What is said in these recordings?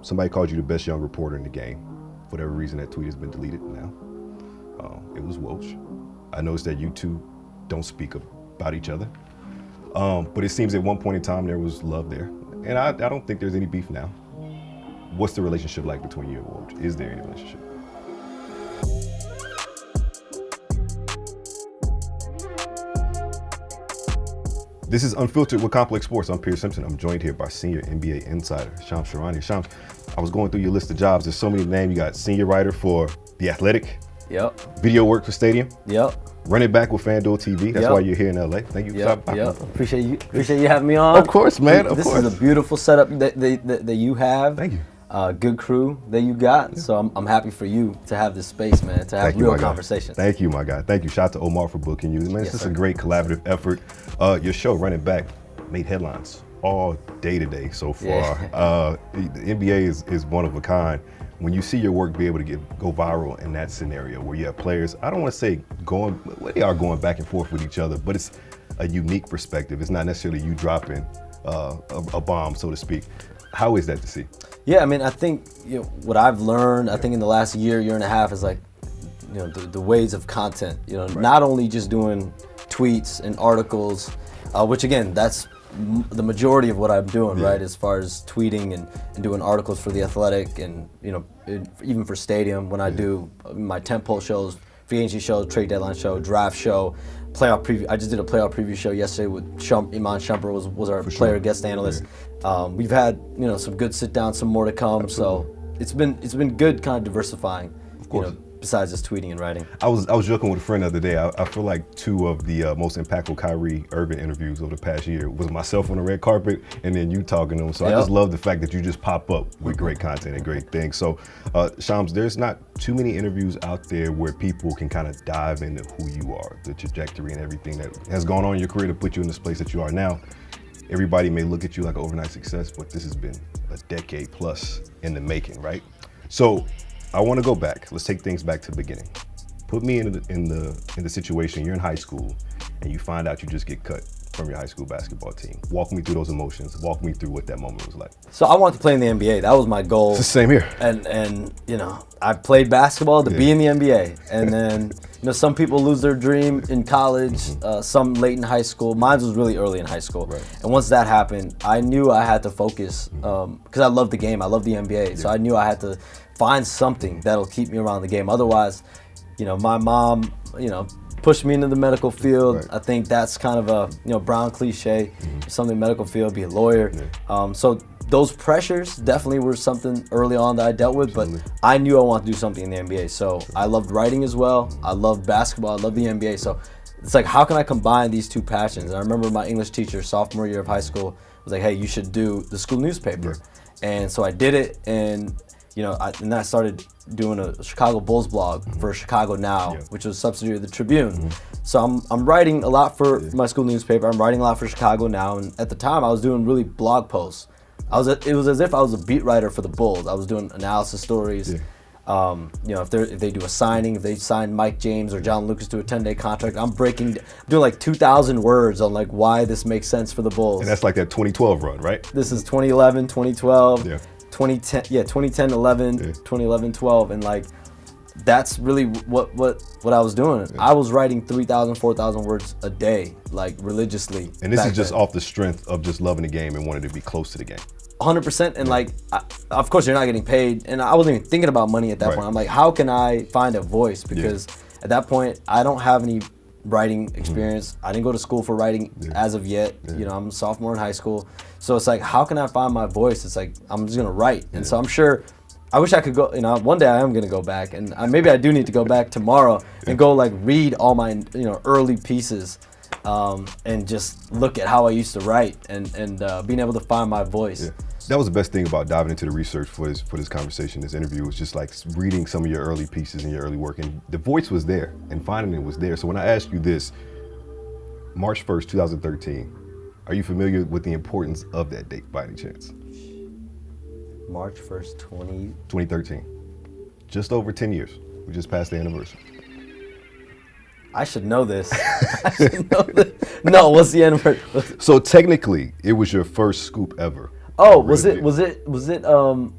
somebody called you the best young reporter in the game. For whatever reason, that tweet has been deleted now. It was Woj. I noticed that you two don't speak about each other. But it seems at one point in time there was love there. And I don't think there's any beef now. What's the relationship like between you and Woj? Is there any relationship? This is Unfiltered with Complex Sports. I'm Pierce Simpson. I'm joined here by senior NBA insider, Shams Charania. Shams, I was going through your list of jobs. There's so many names. You got senior writer for The Athletic. Yep. Video work for Stadium. Yep. Running back with FanDuel TV. That's why you're here in LA. Thank you for stopping by. Yep. Appreciate you having me on. Of course, man. Of this course. This is a beautiful setup that you have. Thank you. Good crew that you got. Yeah. So I'm happy for you to have this space, man, to have real conversations. Thank you, my guy. Thank you. Shout out to Omar for booking you. Man, it's just a great collaborative effort. Your show, Running Back, made headlines all day today so far. Yeah. The NBA is one of a kind. When you see your work be able to go viral in that scenario where you have players, I don't want to say they are going back and forth with each other, but it's a unique perspective. It's not necessarily you dropping a bomb, so to speak. How is that to see? Yeah, I mean, I think what I've learned, I think in the last year and a half is like, the ways of content. Not only just doing tweets and articles, which again, that's the majority of what I'm doing, right? As far as tweeting and doing articles for The Athletic and, even for Stadium when I do my tentpole shows, free agency show, trade deadline show, draft show, playoff preview. I just did a playoff preview show yesterday with Iman Shumpert was our player guest analyst. We've had, some good sit downs, some more to come. Absolutely. So it's been good kind of diversifying, of course. Besides just tweeting and writing. I was joking with a friend the other day. I feel like two of the most impactful Kyrie Irving interviews over the past year was myself on the red carpet and then you talking to him. So I just love the fact that you just pop up with great content and great things. So Shams, there's not too many interviews out there where people can kind of dive into who you are, the trajectory and everything that has gone on in your career to put you in this place that you are now. Everybody may look at you like an overnight success, but this has been a decade plus in the making, right? So I want to go back. Let's take things back to the beginning. Put me in the situation. You're in high school, and you find out you just get cut from your high school basketball team. Walk me through those emotions. Walk me through what that moment was like. So I wanted to play in the NBA. That was my goal. It's the same here. And I played basketball to be in the NBA. And then some people lose their dream in college. Some late in high school. Mine was really early in high school. Right. And once that happened, I knew I had to focus because I love the game. I love the NBA. Yeah. So I knew I had to find something that'll keep me around the game. Otherwise, my mom, pushed me into the medical field. Right. I think that's kind of a brown cliche. Something medical field, be a lawyer. Yeah. So those pressures definitely were something early on that I dealt with, but I knew I wanted to do something in the NBA. So I loved writing as well. I loved basketball. I loved the NBA. So it's like, how can I combine these two passions? And I remember my English teacher, sophomore year of high school, was like, hey, you should do the school newspaper. Yeah. And so I did it, and and then I started doing a Chicago Bulls blog for Chicago Now, which was a subsidiary of the Tribune. So I'm writing a lot for my school newspaper. I'm writing a lot for Chicago Now, and at the time I was doing really blog posts. It was as if I was a beat writer for the Bulls. I was doing analysis stories. Yeah. If they do a signing, if they sign Mike James or John Lucas to a 10-day contract, I'm doing like 2,000 words on like why this makes sense for the Bulls. And that's like that 2012 run, right? This is 2011, 2012. Yeah. 2010, 11, 2011, 12, and like that's really what I was doing. Yeah. I was writing 3,000, 4,000 words a day, like religiously. And this is just off the strength of just loving the game and wanting to be close to the game. 100%, and like, of course you're not getting paid, and I wasn't even thinking about money at that point. I'm like, how can I find a voice? Because at that point, I don't have any writing experience. I didn't go to school for writing as of yet. I'm a sophomore in high school. So it's like, how can I find my voice? It's like, I'm just gonna write. And so I'm sure, I wish I could go, one day I am gonna go back, and maybe I do need to go back tomorrow and go like read all my, early pieces and just look at how I used to write and being able to find my voice. Yeah. That was the best thing about diving into the research for this conversation, this interview, was just like reading some of your early pieces and your early work, and the voice was there and finding it was there. So when I ask you this, March 1st, 2013, are you familiar with the importance of that date by any chance? March 1st, 2013. Just over 10 years. We just passed the anniversary. I should know this. I should know this. No, what's the anniversary? So technically, it was your first scoop ever. Oh, was it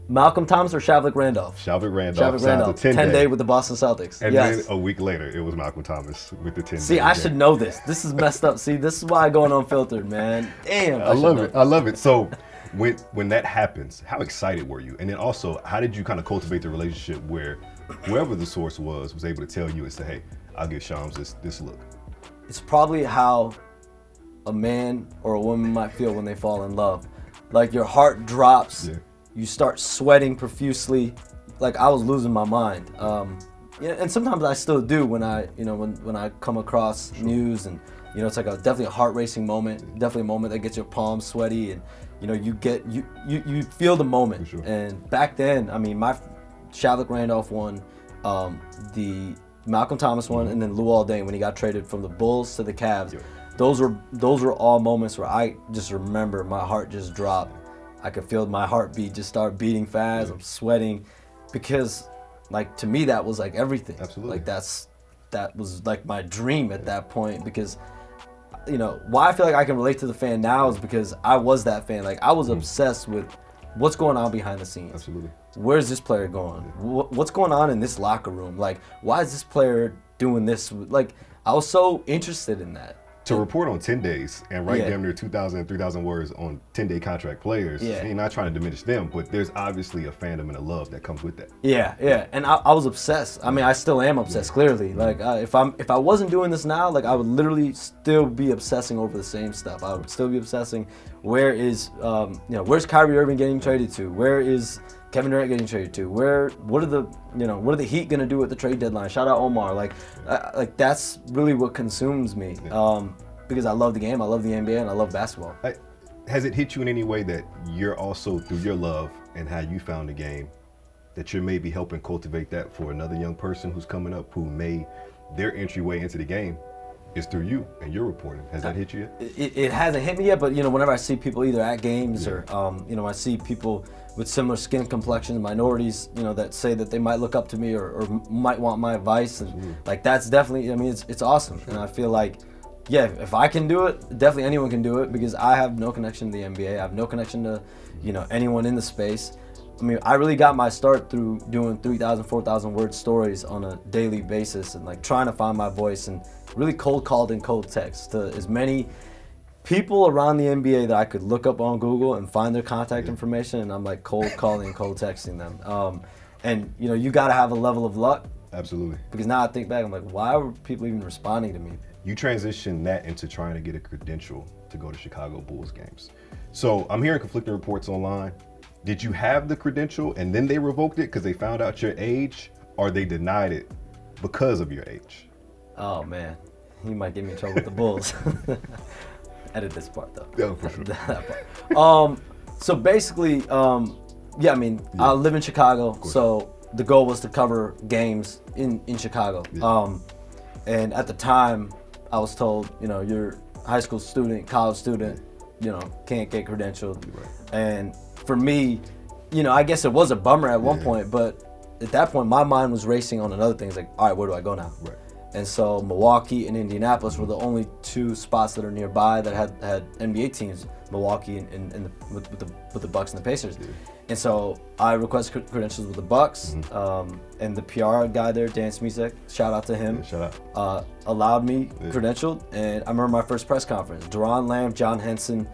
Malcolm Thomas or Shavlik Randolph? Shavlik Randolph. Shavlik Randolph. 10-day with the Boston Celtics. And yes. then a week later, it was Malcolm Thomas with the 10-day. See, I should know this. This is messed up. See, this is why I go on Unfiltered, man. Damn. I love it. I love it. So when that happens, how excited were you? And then also, how did you kind of cultivate the relationship where whoever the source was able to tell you and say, hey, I'll give Shams this look? It's probably how a man or a woman might feel when they fall in love. Like your heart drops, you start sweating profusely. Like I was losing my mind. And sometimes I still do when I come across news, and it's like definitely a heart racing moment, definitely a moment that gets your palms sweaty, and you feel the moment. Sure. And back then, I mean, my Shavlik Randolph one, the Malcolm Thomas one, and then Luol Deng when he got traded from the Bulls to the Cavs. Yep. Those were all moments where I just remember my heart just dropped. I could feel my heartbeat just start beating fast. I'm sweating because, like, to me that was like everything. Absolutely. Like that was like my dream at that point, because why I feel like I can relate to the fan now is because I was that fan. Like I was obsessed with what's going on behind the scenes. Absolutely. Where's this player going? What's going on in this locker room? Like, why is this player doing this? Like, I was so interested in that. To report on 10 days and write damn near 2,000, 3,000 words on 10-day contract players, you're not trying to diminish them, but there's obviously a fandom and a love that comes with that. Yeah. And I was obsessed. I mean, I still am obsessed, clearly. Like, if I wasn't doing this now, like, I would literally still be obsessing over the same stuff. I would still be obsessing, where's Kyrie Irving getting traded to? Where is Kevin Durant getting traded to? What are the Heat gonna do at the trade deadline? Shout out Omar. Like that's really what consumes me. Because I love the game, I love the NBA, and I love basketball. Has it hit you in any way that you're also, through your love and how you found the game, that you're maybe helping cultivate that for another young person who's coming up, who their entryway into the game is through you and your reporting? Has that hit you yet? It hasn't hit me yet, but whenever I see people either at games or I see people with similar skin complexions, minorities, that say that they might look up to me or might want my advice, and like that's definitely, it's awesome. And I feel like, if I can do it, definitely anyone can do it, because I have no connection to the NBA. I have no connection to anyone in the space. I mean, I really got my start through doing 3,000, 4,000 word stories on a daily basis, and like trying to find my voice, and really cold called and cold text to as many people around the NBA that I could look up on Google and find their contact information, and I'm like cold calling and cold texting them. And you got to have a level of luck. Absolutely. Because now I think back, I'm like, why were people even responding to me? You transitioned that into trying to get a credential to go to Chicago Bulls games. So I'm hearing conflicting reports online. Did you have the credential and then they revoked it because they found out your age, or they denied it because of your age? Oh man, you might get me in trouble with the Bulls. Edit this part though. Yeah, for sure. That part. So basically, I live in Chicago, so the goal was to cover games in Chicago. Yeah. And at the time, I was told, you're a high school student, college student, can't get credentialed. Right. And for me, I guess it was a bummer at one point, but at that point, my mind was racing on another thing. It's like, all right, where do I go now? Right. And so Milwaukee and Indianapolis were the only two spots that are nearby that had NBA teams. Milwaukee and with the Bucks and the Pacers. Yeah. And so I requested credentials with the Bucks, and the PR guy there, Dan Smisek, shout out to him. Yeah, shout out. Allowed me credentialed, and I remember my first press conference. Deron Lamb, John Henson,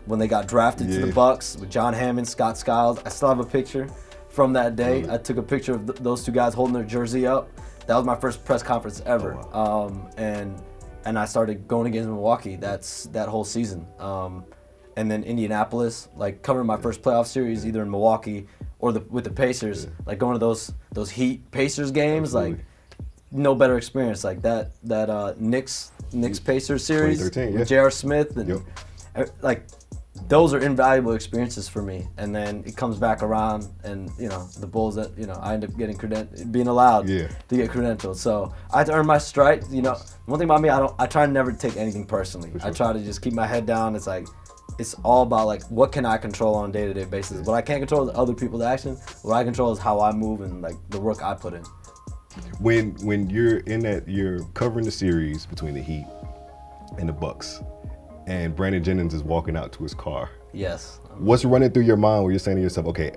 when they got drafted to the Bucks with John Hammond, Scott Skiles. I still have a picture from that day. I took a picture of those two guys holding their jersey up. That was my first press conference ever. Oh, wow. And I started going against Milwaukee that whole season. And then Indianapolis, like covering my first playoff series either in Milwaukee or with the Pacers, like going to those Heat Pacers games, like no better experience. Like that Knicks Pacers series with J.R. Smith, and like those are invaluable experiences for me. And then it comes back around, and the Bulls that I end up getting being allowed to get credentialed. So I had to earn my stripes. One thing about me, I try to never take anything personally. Sure. I try to just keep my head down. It's like, it's all about like, what can I control on a day-to-day basis? What I can't control is other people's actions. What I control is how I move and like the work I put in. When you're in that, you're covering the series between the Heat and the Bucks, and Brandon Jennings is walking out to his car. Yes. What's running through your mind where you're saying to yourself, okay,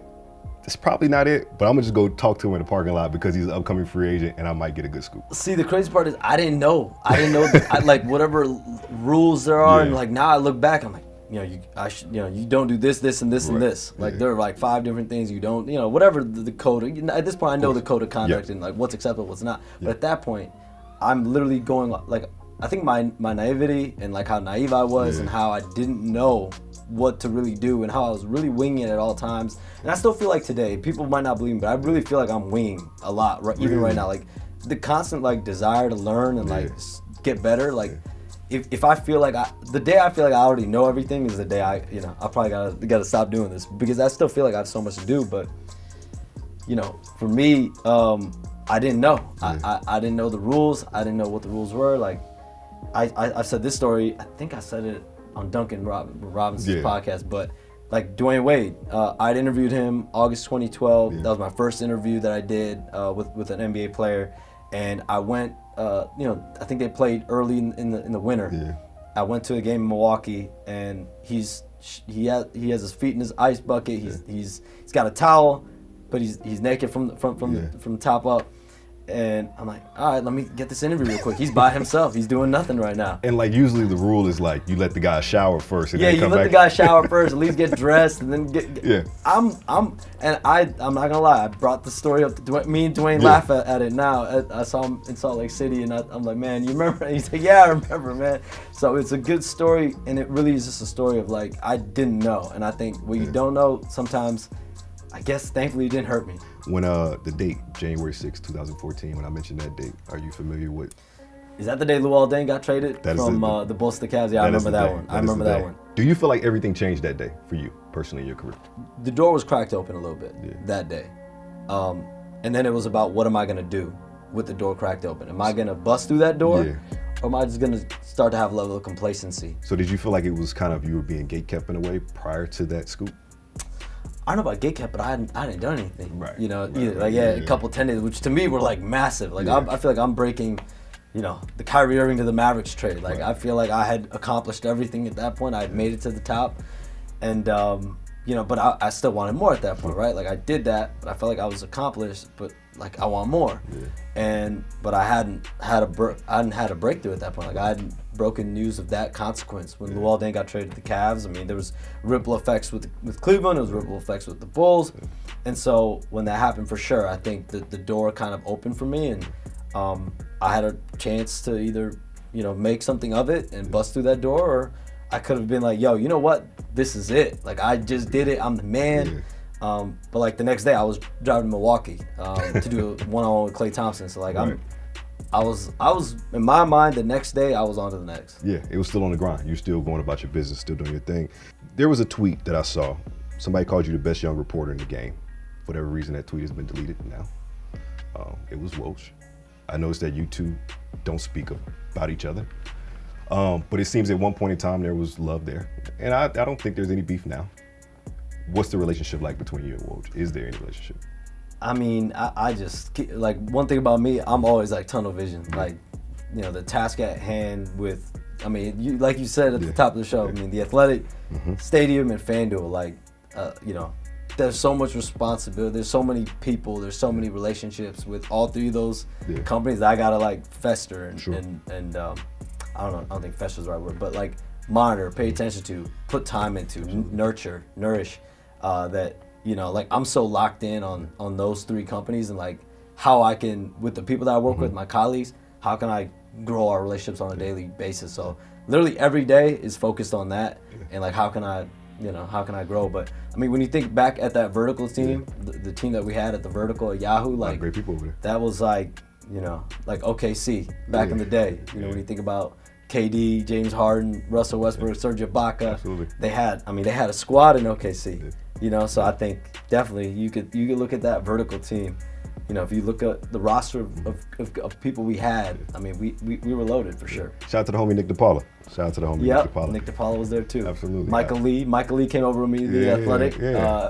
it's probably not it, but I'm gonna just go talk to him in the parking lot because he's an upcoming free agent and I might get a good scoop. See, the crazy part is I didn't know like whatever rules there are, and like now I look back, I'm like, you don't do this, this, and this, and this. Like there are like 5 different things you don't, whatever the code. At this point, I know the code of conduct and like what's acceptable, what's not. But at that point, I'm literally going like, I think my naivety and like how naive I was and how I didn't know what to really do and how I was really winging it at all times. And I still feel like today, people might not believe me, but I really feel like I'm winging a lot, even right now. Like the constant like desire to learn and like get better. Like if I feel like the day I feel like I already know everything is the day I probably gotta stop doing this, because I still feel like I have so much to do. But for me, I didn't know. I didn't know the rules. I didn't know what the rules were. Like I've said this story. I think I said it on Duncan Robinson's podcast, but like Dwayne Wade, I'd interviewed him August 2012. That was my first interview that I did with an NBA player, and I went. I think they played early in the winter. Yeah. I went to a game in Milwaukee, and he has his feet in his ice bucket. He's got a towel, but he's naked from the top up. And I'm like, all right, let me get this interview real quick. He's by himself. He's doing nothing right now. And like usually the rule is like you let the guy shower first. And then you come let back. the guy shower first, at least get dressed, and then get. Yeah. I'm not gonna lie. I brought the story up to Dwayne. Me and Dwayne laugh at it now. I saw him in Salt Lake City, and I'm like, man, you remember? And he's like, yeah, I remember, man. So it's a good story, and it really is just a story of like I didn't know, and I think what you don't know sometimes. I guess thankfully it didn't hurt me. When the date, January 6, 2014, when I mentioned that date, are you familiar with? Is that the day Luol Deng got traded from the Bulls to the Cavs? Yeah, I remember that one. I remember that one. Do you feel like everything changed that day for you personally in your career? The door was cracked open a little bit that day. And then it was about what am I going to do with the door cracked open? Am I going to bust through that door? Or am I just going to start to have a level of complacency? So did you feel like it was kind of you were being gatekept in a way prior to that scoop? I don't know about gatekept, but I hadn't done anything. Right. A couple 10 days, which to me were like massive. Like I feel like I'm breaking, the Kyrie Irving to the Mavericks trade. Like I feel like I had accomplished everything at that point. I had made it to the top, and but I still wanted more at that point, right? Like I did that, but I felt like I was accomplished, but like I want more. But I hadn't had a breakthrough at that point. Like I hadn't broken news of that consequence when Luol Deng got traded to the Cavs. I mean, there was ripple effects with Cleveland. There was ripple effects with the Bulls, and so when that happened, for sure, I think that the door kind of opened for me, and I had a chance to either make something of it and bust through that door, or I could have been like, yo, you know what? This is it. Like I just did it. I'm the man. But like the next day, I was driving to Milwaukee to do a one-on-one with Klay Thompson. So like I was in my mind the next day I was on to the next. Yeah, it was still on the grind. You're still going about your business, still doing your thing. There was a tweet that I saw. Somebody called you the best young reporter in the game. For whatever reason, that tweet has been deleted now. It was Woj. I noticed that you two don't speak about each other. But it seems at one point in time there was love there. And I don't think there's any beef now. What's the relationship like between you and Woj? Is there any relationship? I mean, I just, like, one thing about me, I'm always like tunnel vision. Like, the task at hand with, I mean, like you said at the top of the show, I mean, the Athletic Stadium and FanDuel, like, there's so much responsibility. There's so many people. There's so many relationships with all three of those companies that I gotta like fester and I don't know. I don't think fester is the right word, but like monitor, pay attention to, put time into, nurture, nourish. That like I'm so locked in on those three companies and like how I can, with the people that I work with, my colleagues, how can I grow our relationships on a daily basis? So literally every day is focused on that and like how can I grow? But I mean, when you think back at that vertical team, the team that we had at the vertical at Yahoo, like great people over there. That was like like OKC back in the day. When you think about KD, James Harden, Russell Westbrook, Serge Ibaka, absolutely. They had a squad in OKC. So I think definitely you could look at that vertical team. If you look at the roster of people we had, I mean, we were loaded for sure. Shout out to the homie Nick DiPaula. Nick DiPaula. Nick DiPaula was there too. Absolutely. Michael Lee came over with me to the Athletic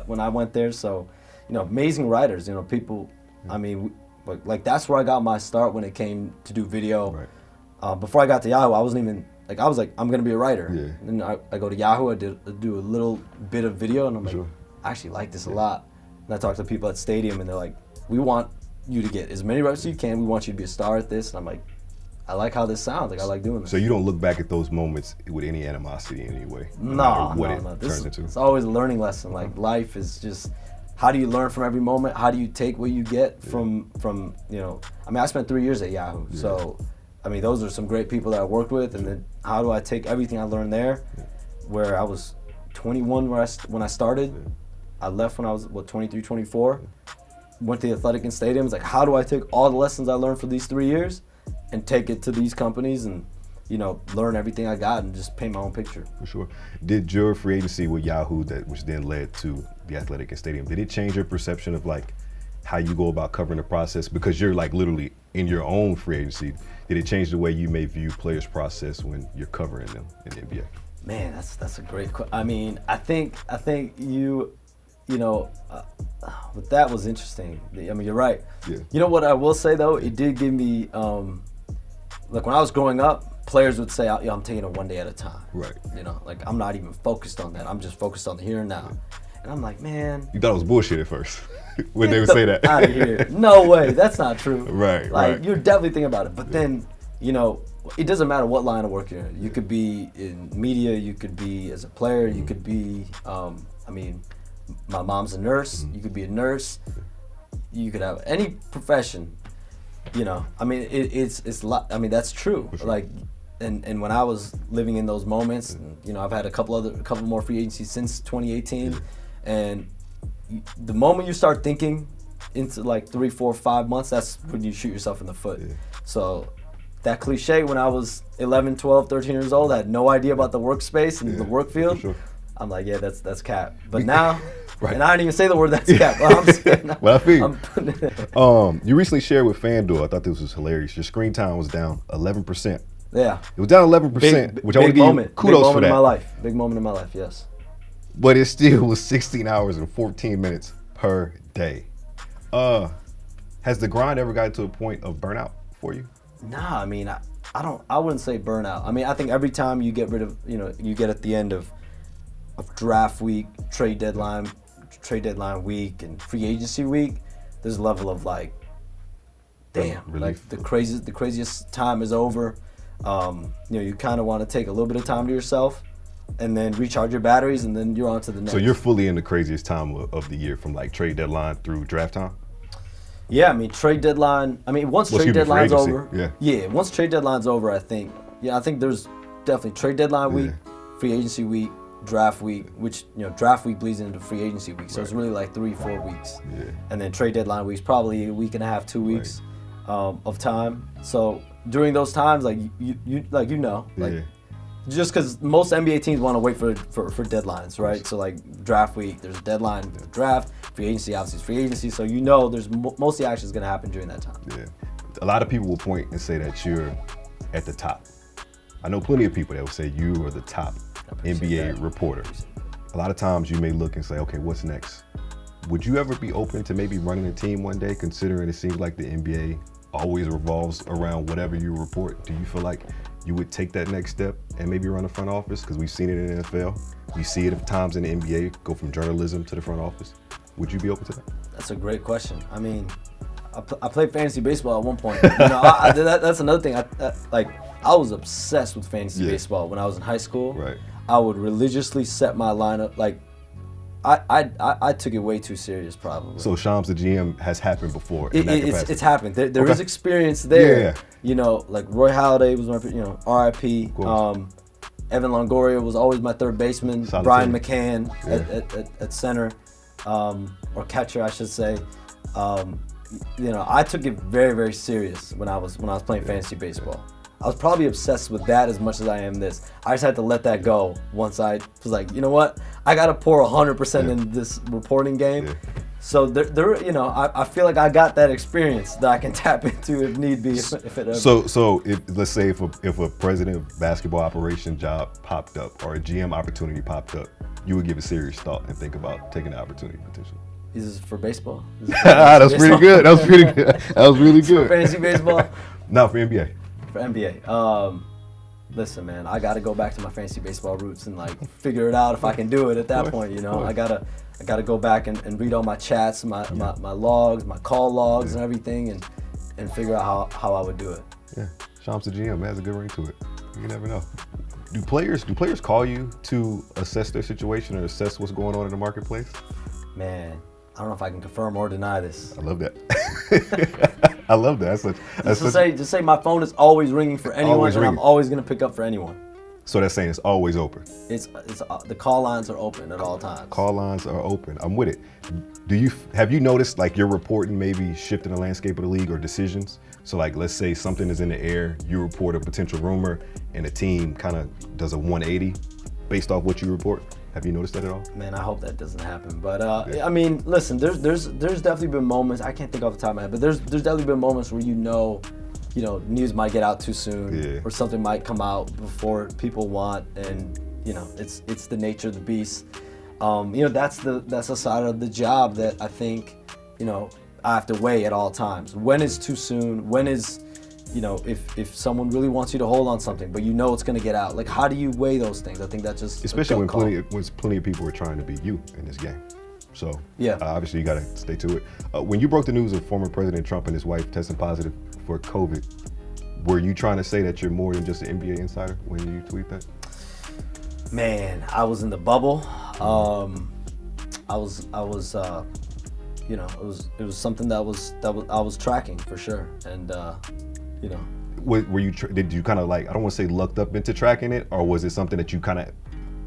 when I went there. So, amazing writers. People. I mean, like that's where I got my start when it came to do video. Right. Before I got to Yahoo, I wasn't even like I was like, I'm gonna be a writer. Yeah. And I go to Yahoo. I do a little bit of video, and I'm like, Sure. I actually like this a lot. And I talk to people at Stadium, and they're like, we want you to get as many reps as you can. We want you to be a star at this. And I'm like, I like how this sounds. Like I like doing this. So you don't look back at those moments with any animosity in any way? No. It turns into? It's always a learning lesson. Like life is just, how do you learn from every moment? How do you take what you get from you know? I mean, I spent 3 years at Yahoo, so I mean, those are some great people that I worked with, and then how do I take everything I learned there, where I was 21 when I started, I left when I was 23, 24, went to the Athletic and Stadium. It's like, how do I take all the lessons I learned for these 3 years and take it to these companies and, you know, learn everything I got and just paint my own picture. For sure. Did your free agency with Yahoo, which then led to the Athletic and Stadium, did it change your perception of like how you go about covering the process? Because you're like literally in your own free agency. Did it change the way you may view players' process when you're covering them in the NBA? Man, that's a great question. I mean, I think you know, but that was interesting. I mean, you're right. Yeah. You know what I will say though, it did give me, like when I was growing up, players would say, "Yo, I'm taking it one day at a time." Right. You know, like I'm not even focused on that. I'm just focused on the here and now. And I'm like, man. You thought it was bullshit at first when they would say that. Out of here. No way. That's not true. Right. Like right. you're definitely thinking about it. But then, you know, it doesn't matter what line of work you're in. You could be in media. You could be as a player. You could be. I mean, my mom's a nurse. You could be a nurse. You could have any profession. You know, I mean, it's I mean, that's true. Sure. Like, and when I was living in those moments, and, you know, I've had a couple more free agencies since 2018, and the moment you start thinking into like 3, 4, 5 months, that's when you shoot yourself in the foot. Yeah. So that cliche, when I was 11, 12, 13 years old, I had no idea about the workspace and the work field. Sure. I'm like, yeah, that's cap. But now. Right. And I didn't even say the word that's cap. Well, I feel you. I'm putting it. You recently shared with FanDuel, I thought this was hilarious. Your screen time was down 11%. Yeah. It was down 11%, which I want to give you kudos big moment for that. in my life. Big moment in my life, yes. But it still was 16 hours and 14 minutes per day. Has the grind ever gotten to a point of burnout for you? Nah, I mean, I wouldn't say burnout. I mean, I think every time you get rid of, you know, you get at the end of draft week, trade deadline week, and free agency week, there's a level of like, damn, relief. like the craziest time is over. You know, you kind of want to take a little bit of time to yourself, and then recharge your batteries, and then you're on to the next. So you're fully in the craziest time of the year, from like trade deadline through draft time? Yeah, I mean, trade deadline. I mean, once trade deadline's over, yeah. Once trade deadline's over, I think there's definitely trade deadline week, free agency week, draft week, which, you know, draft week bleeds into free agency week, so it's really like 3-4 weeks. Yeah. And then trade deadline week's probably a week and a half, 2 weeks of time. So during those times, like just because most NBA teams want to wait for deadlines, right? So like draft week, there's a deadline for draft. Free agency, obviously, is free agency. So you know, there's most of the action is going to happen during that time. Yeah. A lot of people will point and say that you're at the top. I know plenty of people that will say you are the top NBA reporter. A lot of times you may look and say, okay, what's next? Would you ever be open to maybe running a team one day, considering it seems like the NBA always revolves around whatever you report? Do you feel like you would take that next step and maybe run a front office? Because we've seen it in the NFL. We see it at times in the NBA, go from journalism to the front office. Would you be open to that? That's a great question. I mean, I played fantasy baseball at one point. You know, that's another thing. I was obsessed with fantasy baseball when I was in high school. Right. I would religiously set my lineup. Like, I took it way too serious, probably. So Shams, the GM, has happened before. In that capacity. It's happened. There is experience there. Yeah. You know, like Roy Halladay was my, you know, RIP. Evan Longoria was always my third baseman. Solid Brian team. McCann at center, or catcher, I should say. You know, I took it very, very serious when I was playing fantasy baseball. I was probably obsessed with that as much as I am this. I just had to let that go once I was like, you know what? I got to pour 100% in this reporting game. Yeah. So there, you know, I feel like I got that experience that I can tap into if need be. If it ever. So let's say if a president of basketball operation job popped up or a GM opportunity popped up, you would give it serious thought and think about taking the opportunity potentially. Is this for baseball? That's pretty good. That was pretty good. That was really good. For fantasy baseball? No, for NBA. For NBA. listen, man, I got to go back to my fantasy baseball roots and like figure it out if I can do it at that point. You know, I gotta go back and read all my chats, my logs, my call logs, and everything, and figure out how I would do it. Yeah, Shams the GM has a good ring to it. You never know. Do players call you to assess their situation or assess what's going on in the marketplace? Man, I don't know if I can confirm or deny this. I love that. I love that. Just say my phone is always ringing for anyone, and I'm always gonna pick up for anyone. So that's saying it's always open. It's the call lines are open at all times. Call lines are open. I'm with it. Have you noticed like your reporting maybe shifting the landscape of the league or decisions? So like let's say something is in the air, you report a potential rumor, and the team kind of does a 180 based off what you report. Have you noticed that at all? Man, I hope that doesn't happen. But I mean, listen, there's definitely been moments. I can't think off the top of my head, but there's definitely been moments where you know, news might get out too soon, or something might come out before people want, and it's the nature of the beast. That's the side of the job that I think, I have to weigh at all times. When is too soon? When is, if someone really wants you to hold on something, but it's going to get out. Like, how do you weigh those things? I think that's just especially when plenty of people are trying to beat you in this game. So obviously you got to stay to it. When you broke the news of former President Trump and his wife testing positive for COVID, were you trying to say that you're more than just an NBA insider when you tweet that? Man, I was in the bubble. I was it was something that I was tracking for sure, and did you kind of like, I don't want to say lucked up into tracking it, or was it something that you kind of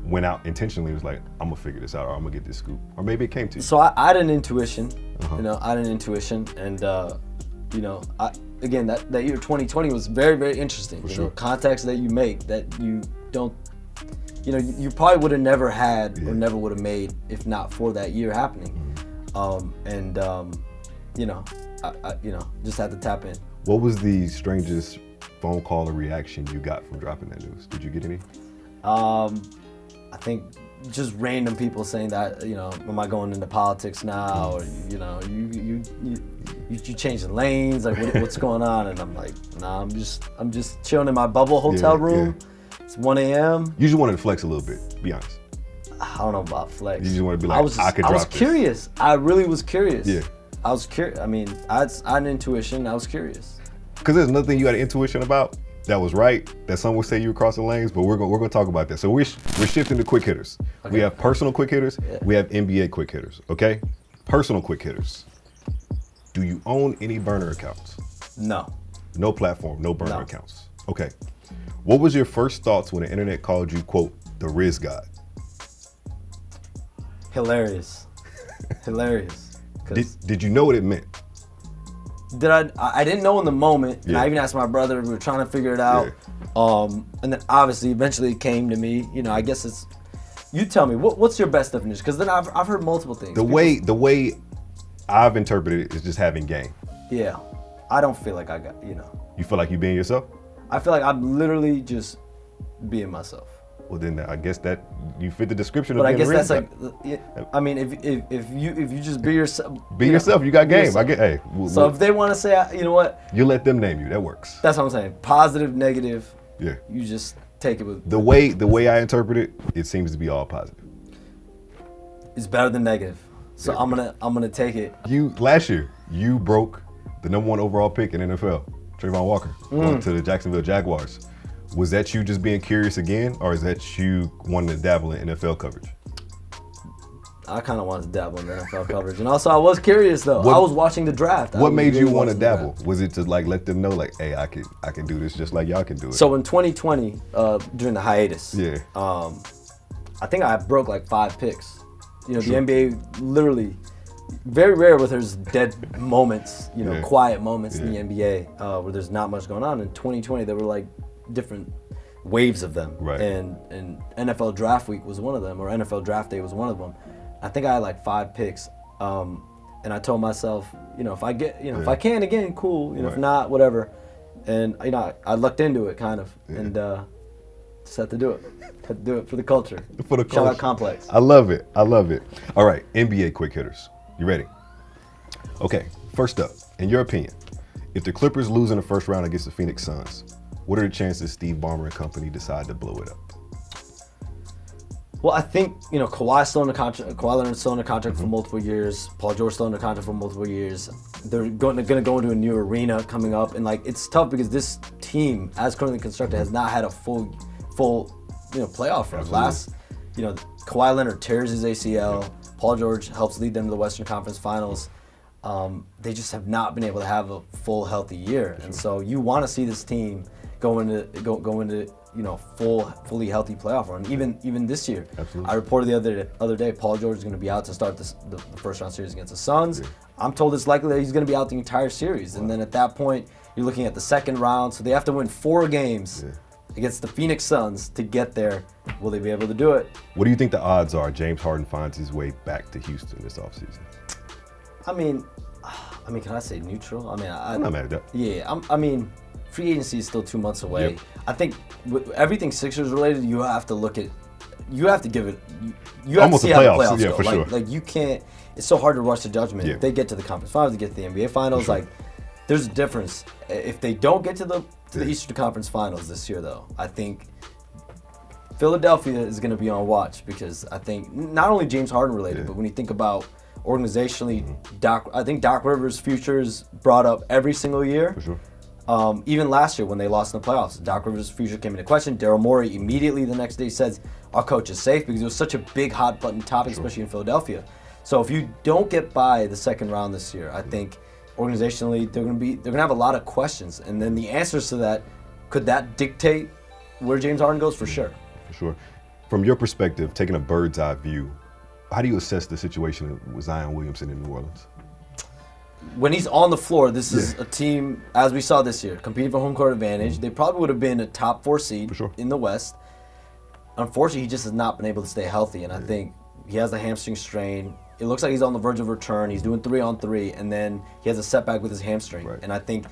went out intentionally, was like, I'm gonna figure this out, or I'm gonna get this scoop, or maybe it came to you? So I had an intuition, and again, that year 2020 was very, very interesting. For sure. Context that you make that you don't, you probably would have never had or never would have made if not for that year happening. I just had to tap in. What was the strangest phone call or reaction you got from dropping that news? Did you get any? I think just random people saying that, am I going into politics now? Or, you changing lanes? Like, what's going on? And I'm like, nah, I'm just chilling in my bubble hotel room. Yeah. It's 1 a.m. You just wanted to flex a little bit, be honest. I don't know about flex. You just want to be like, I was curious. I really was curious. Yeah. I was curious. I mean, I had an intuition. I was curious. Because there's nothing you had an intuition about that was right, that some would say you were crossing lanes, but we're going to talk about that. So we're shifting to quick hitters. Okay. We have personal quick hitters. Yeah. We have NBA quick hitters, okay? Personal quick hitters. Do you own any burner accounts? No. No platform, no burner accounts. Okay. What was your first thoughts when the internet called you, quote, the Riz God? Hilarious. Hilarious. Did you know what it meant? I didn't know in the moment, and I even asked my brother. We were trying to figure it out, and then obviously, eventually, it came to me. I guess it's. You tell me what's your best definition? Because then I've heard multiple things. The way I've interpreted it is just having game. Yeah, I don't feel like I got. You feel like you being yourself? I feel like I'm literally just being myself. Well, then I guess that you fit the description of being a Riz. But I guess that's like, I mean, if you just be yourself. Be yourself. You got game. Yourself. I get. Hey. So if they want to say, you know what? You let them name you. That works. That's what I'm saying. Positive, negative. Yeah. You just take it with. The way I interpret it, it seems to be all positive. It's better than negative. So I'm gonna take it. Last year you broke the #1 overall pick in NFL, Trayvon Walker, going to the Jacksonville Jaguars. Was that you just being curious again, or is that you wanting to dabble in NFL coverage? I kind of wanted to dabble in NFL coverage, and also I was curious though. I was watching the draft. What made you want to dabble? Was it to like let them know, like, hey, I can do this just like y'all can do it? So in 2020, during the hiatus, I think I broke like 5 picks. The NBA literally very rare where there's dead moments, quiet moments in the NBA where there's not much going on. In 2020, there were like different waves of them, right. and NFL Draft Week was one of them, or NFL Draft Day was one of them. I think I had like 5 picks, and I told myself, if I get, if I can again, cool. Right. If not, whatever. And I lucked into it kind of, and just had to do it. Had to do it for the culture. For the culture. Shout out Complex. I love it. All right, NBA quick hitters. You ready? Okay. First up, in your opinion, if the Clippers lose in the first round against the Phoenix Suns, What are the chances Steve Ballmer and company decide to blow it up? Well, I think, Kawhi's still under contract. Kawhi Leonard's still under contract for multiple years. Paul George's still under contract for multiple years. They're going to go into a new arena coming up, and it's tough because this team, as currently constructed, has not had a full playoff run. Kawhi Leonard tears his ACL. Paul George helps lead them to the Western Conference Finals. They just have not been able to have a full healthy year, and so you want to see this team go into fully healthy playoff run. Even this year, absolutely. I reported the other day Paul George is going to be out to start the first round series against the Suns. Yeah. I'm told it's likely that he's going to be out the entire series, and then at that point you're looking at the second round, so they have to win 4 games against the Phoenix Suns to get there. Will they be able to do it? What do you think the odds are James Harden finds his way back to Houston this offseason? I mean, can I say neutral? I'm not mad at that. Yeah, free agency is still 2 months away. Yep. I think with everything Sixers related, you have to give it. You have almost to see how the playoffs, playoffs go. for sure. You can't. It's so hard to rush to judgment. Yeah. If they get to the conference finals, they get to the NBA finals. Sure. There's a difference. If they don't get to the Eastern Conference Finals this year, though, I think Philadelphia is going to be on watch, because I think not only James Harden related, but when you think about organizationally, I think Doc Rivers' future is brought up every single year. For sure. Even last year when they lost in the playoffs, Doc Rivers' future came into question. Daryl Morey immediately the next day says our coach is safe, because it was such a big hot button topic, especially in Philadelphia. So if you don't get by the second round this year, I think organizationally they're gonna have a lot of questions, and then the answers to that, could that dictate where James Harden goes? For sure. For sure. From your perspective, taking a bird's eye view, how do you assess the situation with Zion Williamson in New Orleans? When he's on the floor, this is a team, as we saw this year, competing for home court advantage. They probably would have been a top 4 seed in the West. Unfortunately, he just has not been able to stay healthy, and I think he has a hamstring strain. It looks like he's on the verge of return. He's doing 3-on-3, and then he has a setback with his hamstring. Right. And I think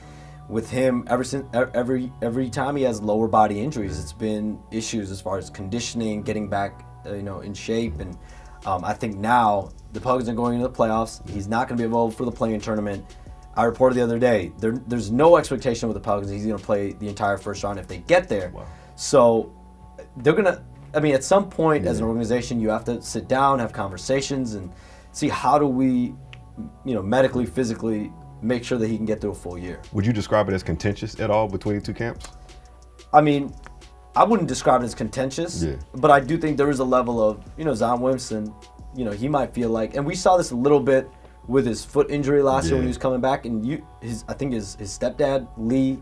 with him, every time he has lower body injuries, it's been issues as far as conditioning, getting back, in shape. And I think now the Pelicans are going into the playoffs. He's not going to be available for the play-in tournament. I reported the other day, there's no expectation with the Pelicans he's going to play the entire first round if they get there. Wow. So they're going to, at some point as an organization, you have to sit down, have conversations, and see how do we, medically, physically make sure that he can get through a full year. Would you describe it as contentious at all between the two camps? I wouldn't describe it as contentious, but I do think there is a level of, Zion Williamson, he might feel like, and we saw this a little bit with his foot injury last year when he was coming back, and I think his stepdad, Lee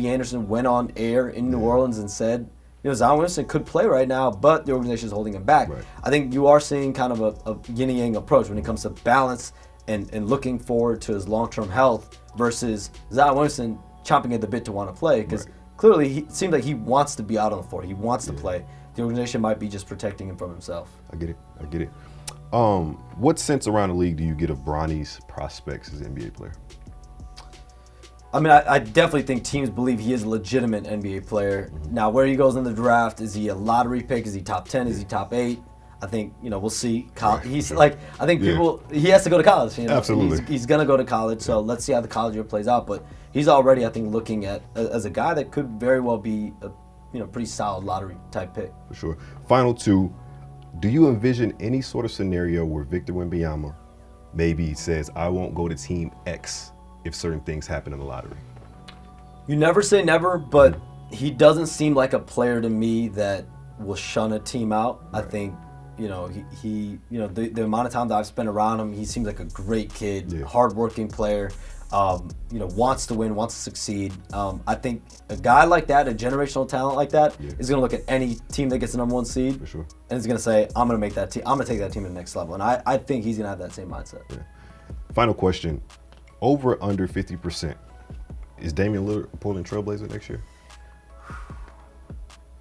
Anderson, went on air in New Orleans and said, Zion Williamson could play right now, but the organization is holding him back. Right. I think you are seeing kind of a yin and yang approach when it comes to balance and looking forward to his long-term health versus Zion Williamson chomping at the bit to want to play, because clearly it seems like he wants to be out on the floor. He wants to play. The organization might be just protecting him from himself. I get it. What sense around the league do you get of Bronny's prospects as an NBA player? I definitely think teams believe he is a legitimate NBA player. Mm-hmm. Now, where he goes in the draft, is he a lottery pick? Is he top 10? Is he top 8? I think, we'll see. He has to go to college. Absolutely. He's going to go to college, so let's see how the college year plays out. But he's already, I think, looking at as a guy that could very well be a pretty solid lottery type pick. For sure. Final 2, do you envision any sort of scenario where Victor Wembanyama maybe says, I won't go to team X if certain things happen in the lottery? You never say never, but he doesn't seem like a player to me that will shun a team out. Right. I think, the amount of time that I've spent around him, he seems like a great kid, hardworking player, wants to win, wants to succeed. I think a guy like that, a generational talent like that, is going to look at any team that gets the number 1 seed, for sure, and is going to say, I'm going to make that team. I'm going to take that team to the next level. And I think he's going to have that same mindset. Yeah. Final question. Over under 50%. Is Damian Lillard a Portland Trailblazer next year?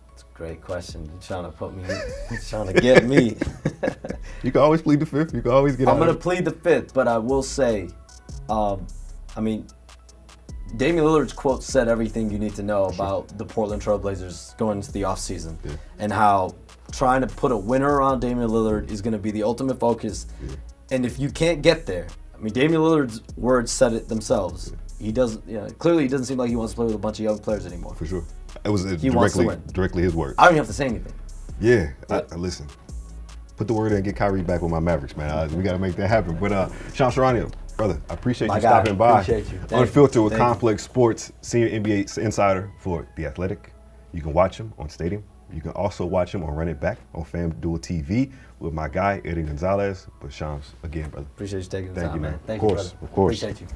That's a great question. You're trying to put me, trying to get me. You can always plead the 5th. You can always get I'm going to plead the 5th, but I will say, Damian Lillard's quote said everything you need to know about the Portland Trailblazers going into the offseason, and how trying to put a winner around Damian Lillard is going to be the ultimate focus. And if you can't get there, Damian Lillard's words said it themselves. he doesn't. Clearly, he doesn't seem like he wants to play with a bunch of young players anymore. For sure. It was wants to win. directly his word. I don't even have to say anything. Yeah, listen. Put the word in and get Kyrie back with my Mavericks, man. We got to make that happen. But Shams Charania, brother, I appreciate you stopping by. Appreciate you. Unfiltered with Complex Sports, senior NBA insider for The Athletic. You can watch him on Stadium. You can also watch him on Run It Back on FanDuel TV with my guy, Eddie Gonzalez. But Shams, again, brother. Appreciate you taking the Thank time, you, man. Thank you, brother. Of course. Appreciate you.